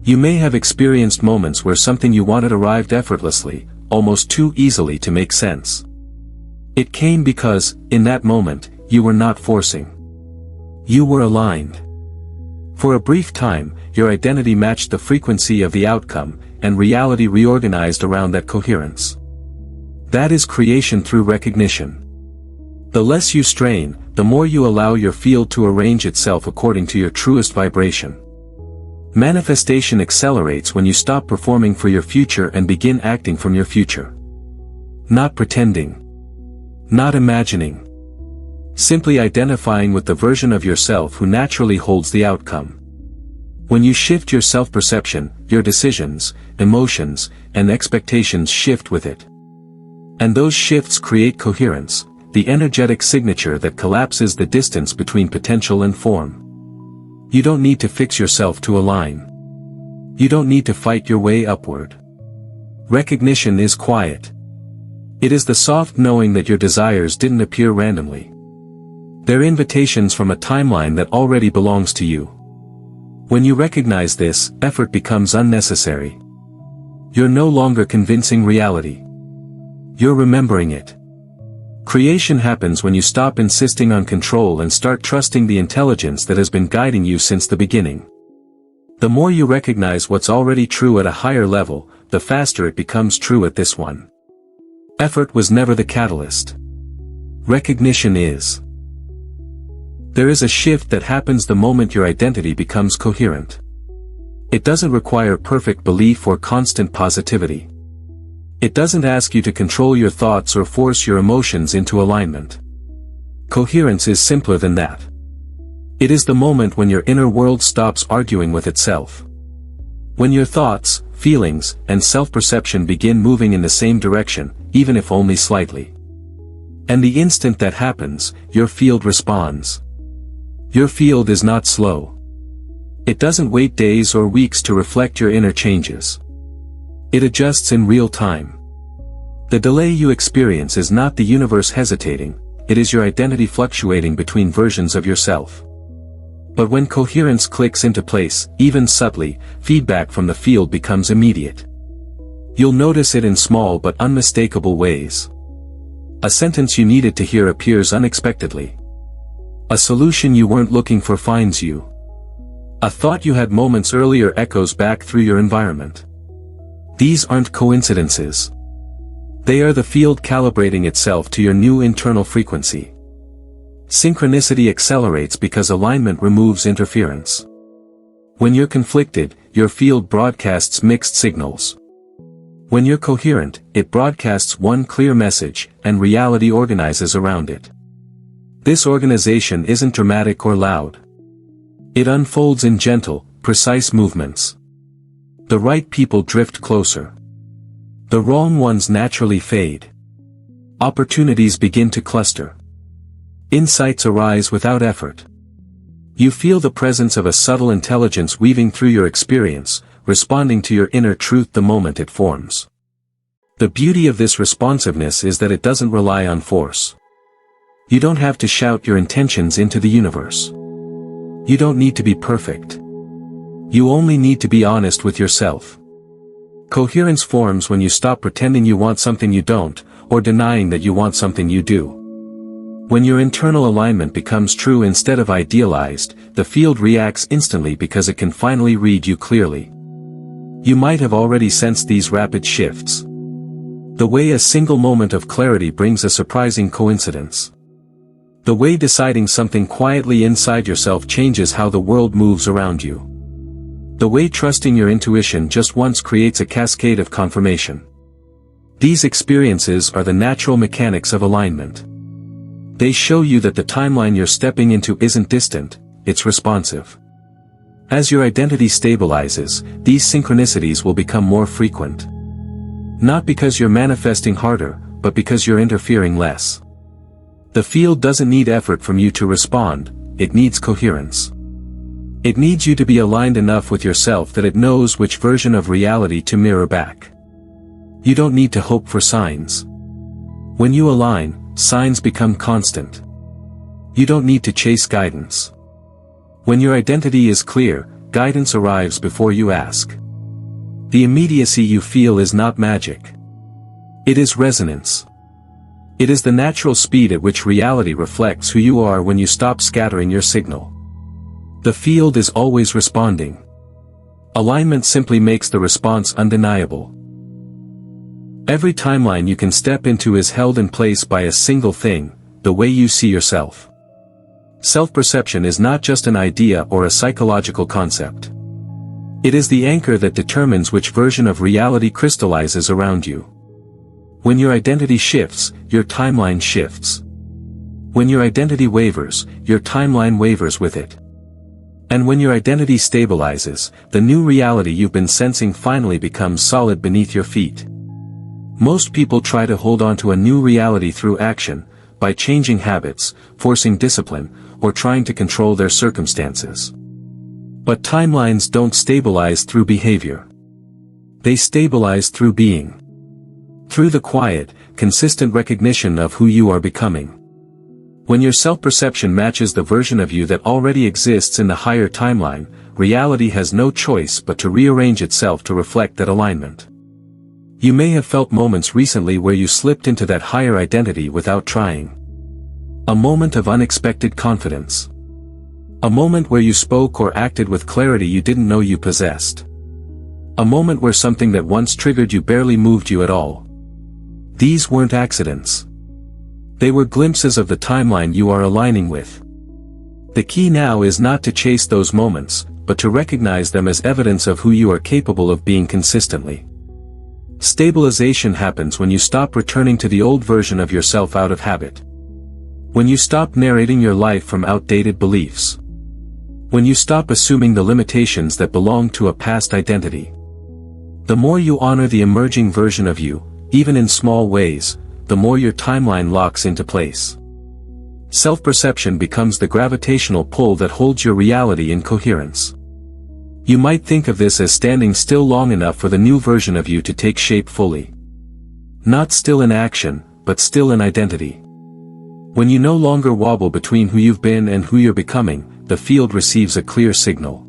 You may have experienced moments where something you wanted arrived effortlessly, almost too easily to make sense. It came because, in that moment, you were not forcing. You were aligned. For a brief time, your identity matched the frequency of the outcome, and reality reorganized around that coherence. That is creation through recognition. The less you strain, the more you allow your field to arrange itself according to your truest vibration. Manifestation accelerates when you stop performing for your future and begin acting from your future. Not pretending. Not imagining. Simply identifying with the version of yourself who naturally holds the outcome. When you shift your self-perception, your decisions, emotions, and expectations shift with it. And those shifts create coherence, the energetic signature that collapses the distance between potential and form. You don't need to fix yourself to align. You don't need to fight your way upward. Recognition is quiet. It is the soft knowing that your desires didn't appear randomly. They're invitations from a timeline that already belongs to you. When you recognize this, effort becomes unnecessary. You're no longer convincing reality. You're remembering it. Creation happens when you stop insisting on control and start trusting the intelligence that has been guiding you since the beginning. The more you recognize what's already true at a higher level, the faster it becomes true at this one. Effort was never the catalyst. Recognition is. There is a shift that happens the moment your identity becomes coherent. It doesn't require perfect belief or constant positivity. It doesn't ask you to control your thoughts or force your emotions into alignment. Coherence is simpler than that. It is the moment when your inner world stops arguing with itself. When your thoughts, feelings, and self-perception begin moving in the same direction, even if only slightly. And the instant that happens, your field responds. Your field is not slow. It doesn't wait days or weeks to reflect your inner changes. It adjusts in real time. The delay you experience is not the universe hesitating, it is your identity fluctuating between versions of yourself. But when coherence clicks into place, even subtly, feedback from the field becomes immediate. You'll notice it in small but unmistakable ways. A sentence you needed to hear appears unexpectedly. A solution you weren't looking for finds you. A thought you had moments earlier echoes back through your environment. These aren't coincidences. They are the field calibrating itself to your new internal frequency. Synchronicity accelerates because alignment removes interference. When you're conflicted, your field broadcasts mixed signals. When you're coherent, it broadcasts one clear message, and reality organizes around it. This organization isn't dramatic or loud. It unfolds in gentle, precise movements. The right people drift closer. The wrong ones naturally fade. Opportunities begin to cluster. Insights arise without effort. You feel the presence of a subtle intelligence weaving through your experience, responding to your inner truth the moment it forms. The beauty of this responsiveness is that it doesn't rely on force. You don't have to shout your intentions into the universe. You don't need to be perfect. You only need to be honest with yourself. Coherence forms when you stop pretending you want something you don't, or denying that you want something you do. When your internal alignment becomes true instead of idealized, the field reacts instantly because it can finally read you clearly. You might have already sensed these rapid shifts. The way a single moment of clarity brings a surprising coincidence. The way deciding something quietly inside yourself changes how the world moves around you. The way trusting your intuition just once creates a cascade of confirmation. These experiences are the natural mechanics of alignment. They show you that the timeline you're stepping into isn't distant, it's responsive. As your identity stabilizes, these synchronicities will become more frequent. Not because you're manifesting harder, but because you're interfering less. The field doesn't need effort from you to respond, it needs coherence. It needs you to be aligned enough with yourself that it knows which version of reality to mirror back. You don't need to hope for signs. When you align, signs become constant. You don't need to chase guidance. When your identity is clear, guidance arrives before you ask. The immediacy you feel is not magic. It is resonance. It is the natural speed at which reality reflects who you are when you stop scattering your signal. The field is always responding. Alignment simply makes the response undeniable. Every timeline you can step into is held in place by a single thing, the way you see yourself. Self-perception is not just an idea or a psychological concept. It is the anchor that determines which version of reality crystallizes around you. When your identity shifts, your timeline shifts. When your identity wavers, your timeline wavers with it. And when your identity stabilizes, the new reality you've been sensing finally becomes solid beneath your feet. Most people try to hold on to a new reality through action, by changing habits, forcing discipline, or trying to control their circumstances. But timelines don't stabilize through behavior. They stabilize through being. Through the quiet, consistent recognition of who you are becoming. When your self-perception matches the version of you that already exists in the higher timeline, reality has no choice but to rearrange itself to reflect that alignment. You may have felt moments recently where you slipped into that higher identity without trying. A moment of unexpected confidence. A moment where you spoke or acted with clarity you didn't know you possessed. A moment where something that once triggered you barely moved you at all. These weren't accidents. They were glimpses of the timeline you are aligning with. The key now is not to chase those moments, but to recognize them as evidence of who you are capable of being consistently. Stabilization happens when you stop returning to the old version of yourself out of habit. When you stop narrating your life from outdated beliefs. When you stop assuming the limitations that belong to a past identity. The more you honor the emerging version of you, even in small ways, the more your timeline locks into place. Self-perception becomes the gravitational pull that holds your reality in coherence. You might think of this as standing still long enough for the new version of you to take shape fully. Not still in action, but still in identity. When you no longer wobble between who you've been and who you're becoming, the field receives a clear signal.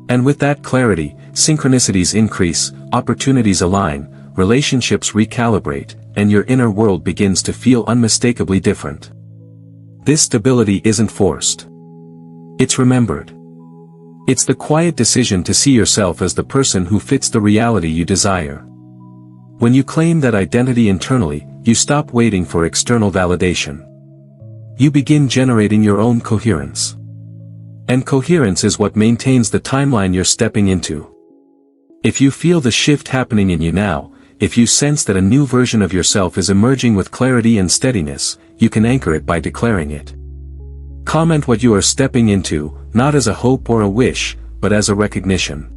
And with that clarity, synchronicities increase, opportunities align, relationships recalibrate, and your inner world begins to feel unmistakably different. This stability isn't forced. It's remembered. It's the quiet decision to see yourself as the person who fits the reality you desire. When you claim that identity internally, you stop waiting for external validation. You begin generating your own coherence. And coherence is what maintains the timeline you're stepping into. If you feel the shift happening in you now, if you sense that a new version of yourself is emerging with clarity and steadiness, you can anchor it by declaring it. Comment what you are stepping into, not as a hope or a wish, but as a recognition.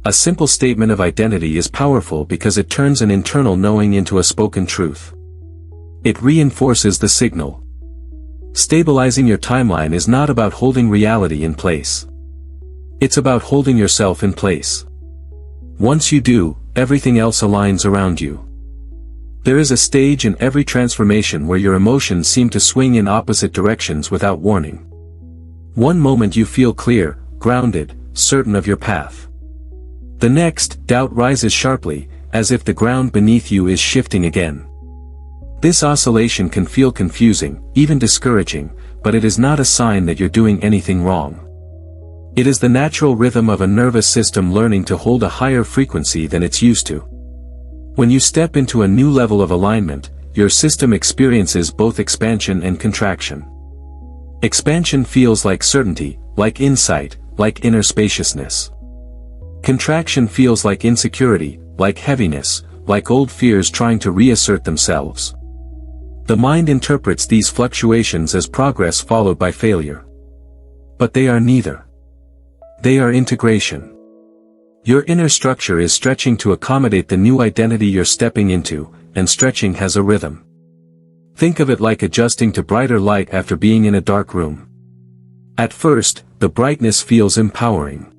A simple statement of identity is powerful because it turns an internal knowing into a spoken truth. It reinforces the signal. Stabilizing your timeline is not about holding reality in place. It's about holding yourself in place. Once you do, everything else aligns around you. There is a stage in every transformation where your emotions seem to swing in opposite directions without warning. One moment you feel clear, grounded, certain of your path. The next, doubt rises sharply, as if the ground beneath you is shifting again. This oscillation can feel confusing, even discouraging, but it is not a sign that you're doing anything wrong. It is the natural rhythm of a nervous system learning to hold a higher frequency than it's used to. When you step into a new level of alignment, your system experiences both expansion and contraction. Expansion feels like certainty, like insight, like inner spaciousness. Contraction feels like insecurity, like heaviness, like old fears trying to reassert themselves. The mind interprets these fluctuations as progress followed by failure. But they are neither. They are integration. Your inner structure is stretching to accommodate the new identity you're stepping into, and stretching has a rhythm. Think of it like adjusting to brighter light after being in a dark room. At first, the brightness feels empowering.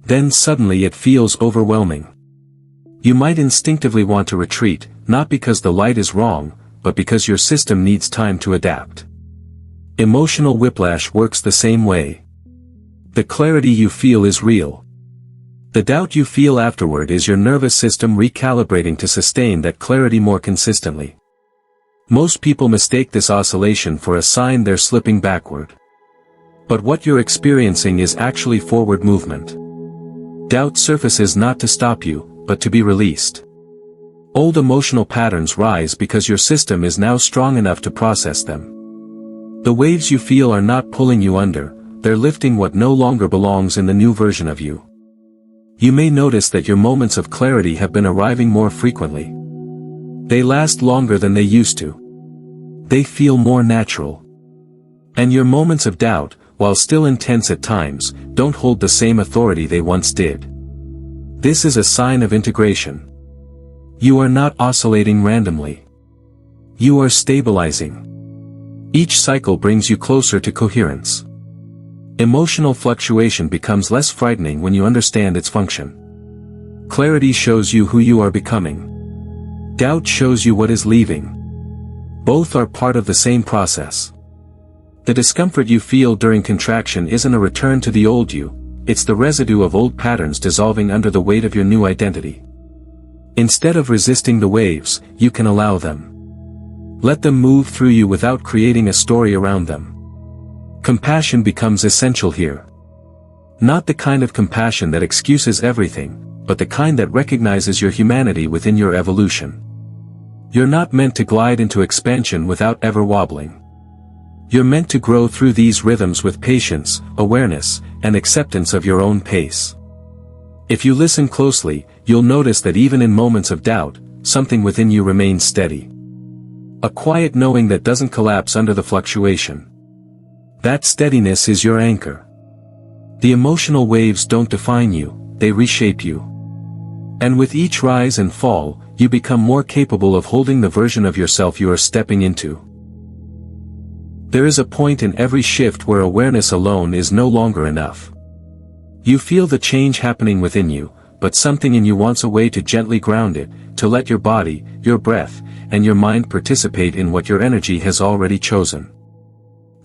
Then suddenly it feels overwhelming. You might instinctively want to retreat, not because the light is wrong, but because your system needs time to adapt. Emotional whiplash works the same way. The clarity you feel is real. The doubt you feel afterward is your nervous system recalibrating to sustain that clarity more consistently. Most people mistake this oscillation for a sign they're slipping backward. But what you're experiencing is actually forward movement. Doubt surfaces not to stop you, but to be released. Old emotional patterns rise because your system is now strong enough to process them. The waves you feel are not pulling you under, they're lifting what no longer belongs in the new version of you. You may notice that your moments of clarity have been arriving more frequently. They last longer than they used to. They feel more natural. And your moments of doubt, while still intense at times, don't hold the same authority they once did. This is a sign of integration. You are not oscillating randomly. You are stabilizing. Each cycle brings you closer to coherence. Emotional fluctuation becomes less frightening when you understand its function. Clarity shows you who you are becoming. Doubt shows you what is leaving. Both are part of the same process. The discomfort you feel during contraction isn't a return to the old you, it's the residue of old patterns dissolving under the weight of your new identity. Instead of resisting the waves, you can allow them. Let them move through you without creating a story around them. Compassion becomes essential here. Not the kind of compassion that excuses everything, but the kind that recognizes your humanity within your evolution. You're not meant to glide into expansion without ever wobbling. You're meant to grow through these rhythms with patience, awareness, and acceptance of your own pace. If you listen closely, you'll notice that even in moments of doubt, something within you remains steady. A quiet knowing that doesn't collapse under the fluctuation. That steadiness is your anchor. The emotional waves don't define you, they reshape you. And with each rise and fall, you become more capable of holding the version of yourself you are stepping into. There is a point in every shift where awareness alone is no longer enough. You feel the change happening within you, but something in you wants a way to gently ground it, to let your body, your breath, and your mind participate in what your energy has already chosen.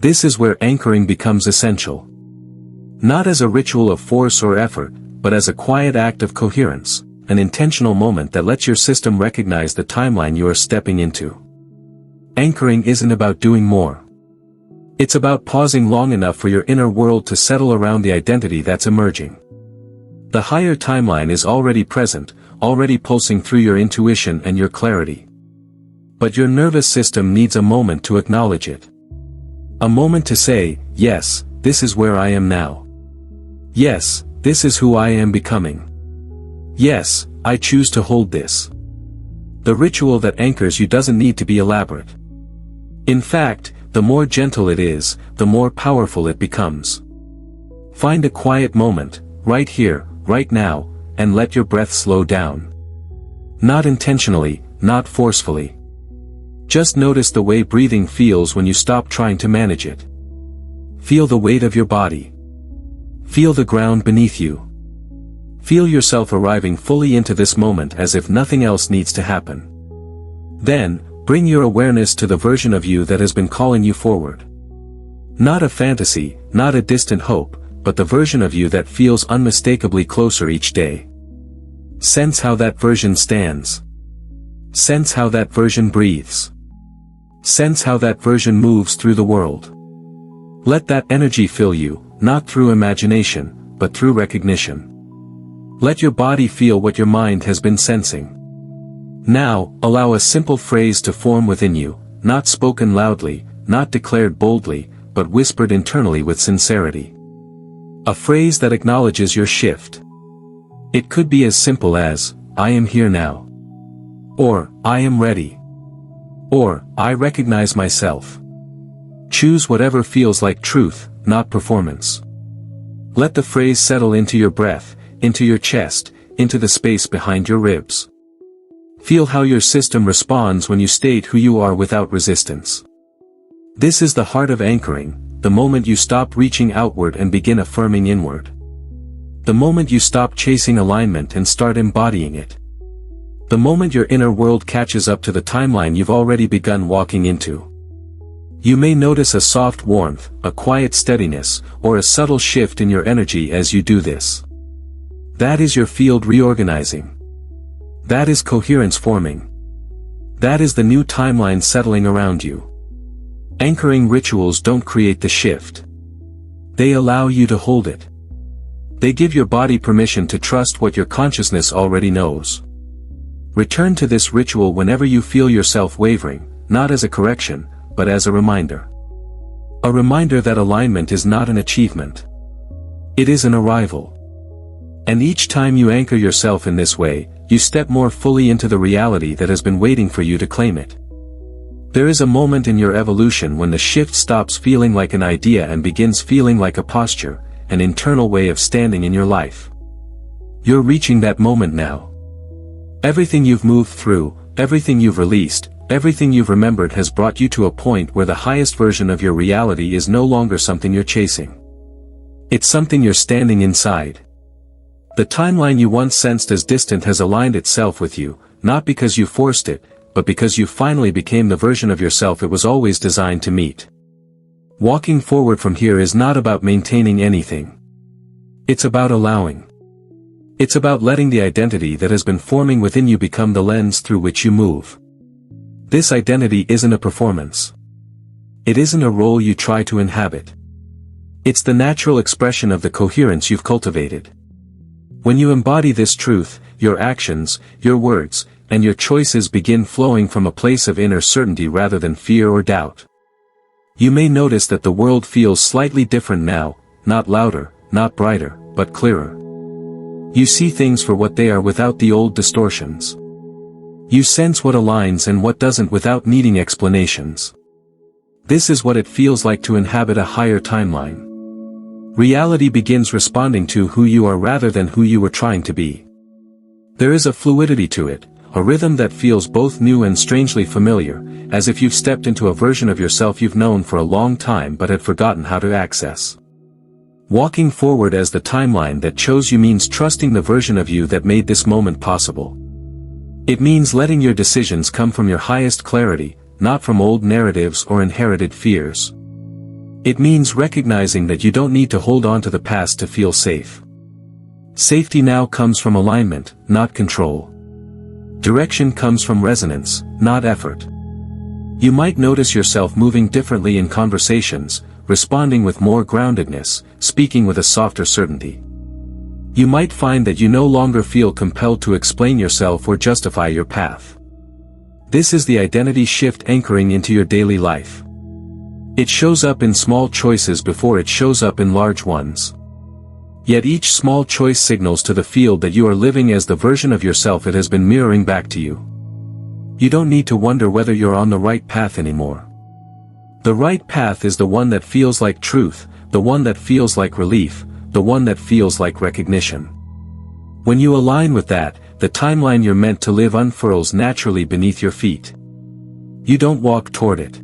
This is where anchoring becomes essential. Not as a ritual of force or effort, but as a quiet act of coherence, an intentional moment that lets your system recognize the timeline you are stepping into. Anchoring isn't about doing more. It's about pausing long enough for your inner world to settle around the identity that's emerging. The higher timeline is already present, already pulsing through your intuition and your clarity. But your nervous system needs a moment to acknowledge it. A moment to say, yes, this is where I am now. Yes, this is who I am becoming. Yes, I choose to hold this. The ritual that anchors you doesn't need to be elaborate. In fact, the more gentle it is, the more powerful it becomes. Find a quiet moment, right here, right now, and let your breath slow down. Not intentionally, not forcefully. Just notice the way breathing feels when you stop trying to manage it. Feel the weight of your body. Feel the ground beneath you. Feel yourself arriving fully into this moment as if nothing else needs to happen. Then, bring your awareness to the version of you that has been calling you forward. Not a fantasy, not a distant hope, but the version of you that feels unmistakably closer each day. Sense how that version stands. Sense how that version breathes. Sense how that version moves through the world. Let that energy fill you, not through imagination, but through recognition. Let your body feel what your mind has been sensing. Now, allow a simple phrase to form within you, not spoken loudly, not declared boldly, but whispered internally with sincerity. A phrase that acknowledges your shift. It could be as simple as, I am here now. Or, I am ready. Or, I recognize myself. Choose whatever feels like truth, not performance. Let the phrase settle into your breath, into your chest, into the space behind your ribs. Feel how your system responds when you state who you are without resistance. This is the heart of anchoring, the moment you stop reaching outward and begin affirming inward. The moment you stop chasing alignment and start embodying it. The moment your inner world catches up to the timeline you've already begun walking into. You may notice a soft warmth, a quiet steadiness, or a subtle shift in your energy as you do this. That is your field reorganizing. That is coherence forming. That is the new timeline settling around you. Anchoring rituals don't create the shift. They allow you to hold it. They give your body permission to trust what your consciousness already knows. Return to this ritual whenever you feel yourself wavering, not as a correction, but as a reminder. A reminder that alignment is not an achievement. It is an arrival. And each time you anchor yourself in this way, you step more fully into the reality that has been waiting for you to claim it. There is a moment in your evolution when the shift stops feeling like an idea and begins feeling like a posture, an internal way of standing in your life. You're reaching that moment now. Everything you've moved through, everything you've released, everything you've remembered has brought you to a point where the highest version of your reality is no longer something you're chasing. It's something you're standing inside. The timeline you once sensed as distant has aligned itself with you, not because you forced it, but because you finally became the version of yourself it was always designed to meet. Walking forward from here is not about maintaining anything. It's about allowing. It's about letting the identity that has been forming within you become the lens through which you move. This identity isn't a performance. It isn't a role you try to inhabit. It's the natural expression of the coherence you've cultivated. When you embody this truth, your actions, your words, and your choices begin flowing from a place of inner certainty rather than fear or doubt. You may notice that the world feels slightly different now, not louder, not brighter, but clearer. You see things for what they are without the old distortions. You sense what aligns and what doesn't without needing explanations. This is what it feels like to inhabit a higher timeline. Reality begins responding to who you are rather than who you were trying to be. There is a fluidity to it, a rhythm that feels both new and strangely familiar, as if you've stepped into a version of yourself you've known for a long time but had forgotten how to access. Walking forward as the timeline that chose you means trusting the version of you that made this moment possible. It means letting your decisions come from your highest clarity, not from old narratives or inherited fears. It means recognizing that you don't need to hold on to the past to feel safe. Safety now comes from alignment, not control. Direction comes from resonance, not effort. You might notice yourself moving differently in conversations, responding with more groundedness, speaking with a softer certainty. You might find that you no longer feel compelled to explain yourself or justify your path. This is the identity shift anchoring into your daily life. It shows up in small choices before it shows up in large ones. Yet each small choice signals to the field that you are living as the version of yourself it has been mirroring back to you. You don't need to wonder whether you're on the right path anymore. The right path is the one that feels like truth, the one that feels like relief, the one that feels like recognition. When you align with that, the timeline you're meant to live unfurls naturally beneath your feet. You don't walk toward it.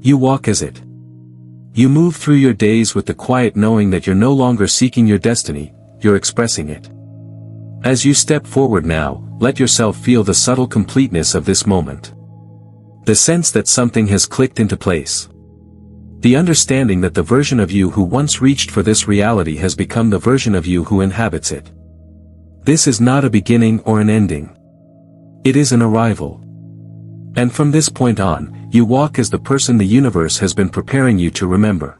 You walk as it. You move through your days with the quiet knowing that you're no longer seeking your destiny, you're expressing it. As you step forward now, let yourself feel the subtle completeness of this moment. The sense that something has clicked into place. The understanding that the version of you who once reached for this reality has become the version of you who inhabits it. This is not a beginning or an ending. It is an arrival. And from this point on, you walk as the person the universe has been preparing you to remember.